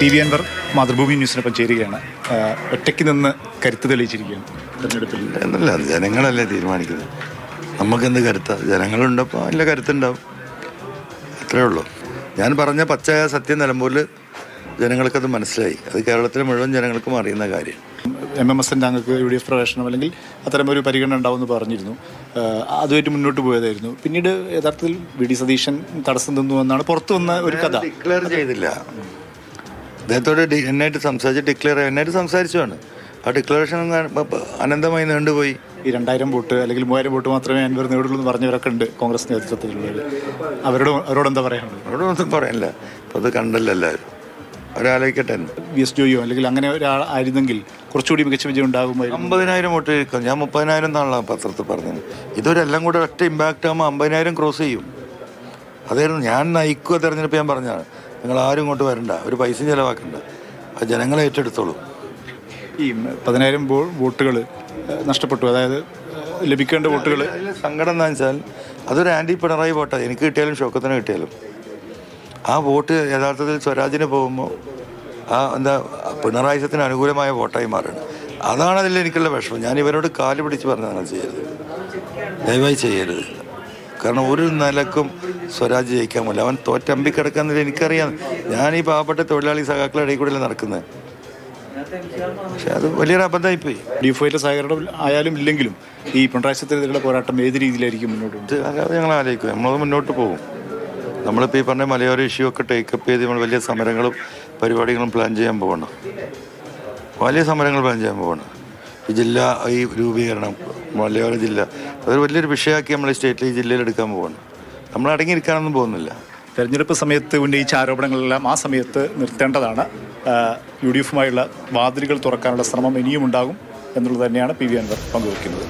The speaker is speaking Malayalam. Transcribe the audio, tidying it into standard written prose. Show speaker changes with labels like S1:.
S1: പി.വി. അൻവർ മാതൃഭൂമി ന്യൂസിനൊപ്പം ചേരുകയാണ്. ഒറ്റയ്ക്ക് നിന്ന് കരുത്ത് തെളിയിച്ചിരിക്കുകയാണ് തെരഞ്ഞെടുപ്പിൽ.
S2: എന്നല്ല, ജനങ്ങളല്ലേ തീരുമാനിക്കുന്നത്. നമുക്കെന്ത് കരുത്ത? ജനങ്ങളുണ്ടപ്പോൾ നല്ല കരുത്തുണ്ടാവും, അത്രേ ഉള്ളൂ. ഞാൻ പറഞ്ഞ പച്ചയായ സത്യം നിലമ്പൂരിൽ ജനങ്ങൾക്കത് മനസ്സിലായി. അത് കേരളത്തിലെ മുഴുവൻ ജനങ്ങൾക്കും അറിയുന്ന കാര്യം.
S1: MMSൻ്റെ അംഗങ്ങൾക്ക് UDF പ്രവേശനം അല്ലെങ്കിൽ അത്തരമൊരു പരിഗണന ഉണ്ടാവുമെന്ന് പറഞ്ഞിരുന്നു. അതുമായിട്ട് മുന്നോട്ട് പോയതായിരുന്നു. പിന്നീട് യഥാർത്ഥത്തിൽ VD സതീശൻ തടസ്സം നിന്നു എന്നാണ് പുറത്തു വന്ന ഒരു കഥ.
S2: ഡിക്ലെയർ ചെയ്തില്ല. അദ്ദേഹത്തോട് എന്നായിട്ട് സംസാരിച്ചുമാണ്. ആ ഡിക്ലറേഷൻ അനന്തമായി നീണ്ടുപോയി.
S1: ഈ 2000 വോട്ട് അല്ലെങ്കിൽ 3000 വോട്ട് മാത്രമേ അൻവർ നേടുള്ളൂ എന്ന് പറഞ്ഞവരൊക്കെ ഉണ്ട് കോൺഗ്രസ് നേതൃത്വത്തിലുള്ളവർ. അവരോടെന്താ പറയാനുള്ളത്?
S2: അവരോടൊന്നും പറയാനില്ല. അപ്പോൾ അത് കണ്ടല്ലോ എല്ലാവരും. ഒരാലോചിക്കട്ടെ.
S1: VS ജോയിയോ അല്ലെങ്കിൽ അങ്ങനെ ഒരാൾ ആയിരുന്നെങ്കിൽ കുറച്ചുകൂടി മികച്ച വിജയം ഉണ്ടാകുമായിരുന്നു.
S2: 50,000 വോട്ട് കേൾക്കാം. ഞാൻ 30,000 എന്നാണല്ലോ പത്രത്തിൽ പറഞ്ഞത്. ഇതൊരെല്ലാം കൂടെ ഒറ്റ ഇമ്പാക്റ്റ് ആകുമ്പോൾ 50,000 ക്രോസ് ചെയ്യും. അതായിരുന്നു ഞാൻ നയിക്കുക തെരഞ്ഞെടുപ്പ്. ഞാൻ പറഞ്ഞാണ്, നിങ്ങൾ ആരും ഇങ്ങോട്ട് വരണ്ട, ഒരു പൈസയും ചിലവാക്കണ്ട, അത് ജനങ്ങളെ ഏറ്റെടുത്തോളൂ.
S1: ഈ 10,000 വോട്ടുകൾ നഷ്ടപ്പെട്ടു, അതായത് ലഭിക്കേണ്ട വോട്ടുകൾ.
S2: സങ്കടം എന്താ വെച്ചാൽ അതൊരു ആൻറ്റി പിണറായി വോട്ടാണ്. എനിക്ക് കിട്ടിയാലും ഷൗക്കത്തിന് കിട്ടിയാലും ആ വോട്ട് യഥാർത്ഥത്തിൽ സ്വരാജിന് പോകുമ്പോൾ പിണറായിസത്തിന് അനുകൂലമായ വോട്ടായി മാറുകയാണ്. അതാണ് അതിൽ എനിക്കുള്ള വിഷമം. ഞാൻ ഇവരോട് കാല് പിടിച്ച് പറഞ്ഞതാണ് ചെയ്യരുത്, ദയവായി ചെയ്യരുത്. കാരണം ഒരു നിലക്കും സ്വരാജ് ജയിക്കാൻ പറ്റില്ല. അവൻ തോറ്റമ്പിക്കിടക്കാന്നില്ല എനിക്കറിയാം. ഞാൻ ഈ പാവപ്പെട്ട തൊഴിലാളി സഖാക്കളുടെ ഇടയിൽ കൂടെ നടക്കുന്നത്. പക്ഷെ അത് വലിയൊരു അബദ്ധമായിപ്പോയി.
S1: DFIയുടെ സഹകരണം ആയാലും ഇല്ലെങ്കിലും ഈ പിണറായി സത്യത്തിലുള്ള പോരാട്ടം ഏത് രീതിയിലായിരിക്കും മുന്നോട്ട്?
S2: അല്ലാതെ ഞങ്ങൾ ആലോചിക്കും, നമ്മളത് മുന്നോട്ട് പോകും. നമ്മളിപ്പോൾ ഈ പറഞ്ഞ മലയോര ഇഷ്യൂ ഒക്കെ ടേക്കപ്പ് ചെയ്ത് നമ്മൾ വലിയ സമരങ്ങളും പരിപാടികളും പ്ലാൻ ചെയ്യാൻ പോകണം. വലിയ സമരങ്ങൾ പ്ലാൻ ചെയ്യാൻ പോകണം. ഈ ജില്ല, ഈ രൂപീകരണം, മലയോര ജില്ല അതൊരു വലിയൊരു വിഷയമാക്കി നമ്മൾ ഈ സ്റ്റേറ്റിൽ, ഈ ജില്ലയിൽ എടുക്കാൻ പോകണം. നമ്മൾ അടങ്ങിയിരിക്കാനൊന്നും പോകുന്നില്ല.
S1: തെരഞ്ഞെടുപ്പ് സമയത്ത് ഉന്നയിച്ച ആരോപണങ്ങളെല്ലാം ആ സമയത്ത് നിർത്തേണ്ടതാണ്. UDFുമായുള്ള വാതിലുകൾ തുറക്കാനുള്ള ശ്രമം ഇനിയും ഉണ്ടാകും എന്നുള്ളത് തന്നെയാണ് പി.വി. അൻവർ പങ്കുവയ്ക്കുന്നത്.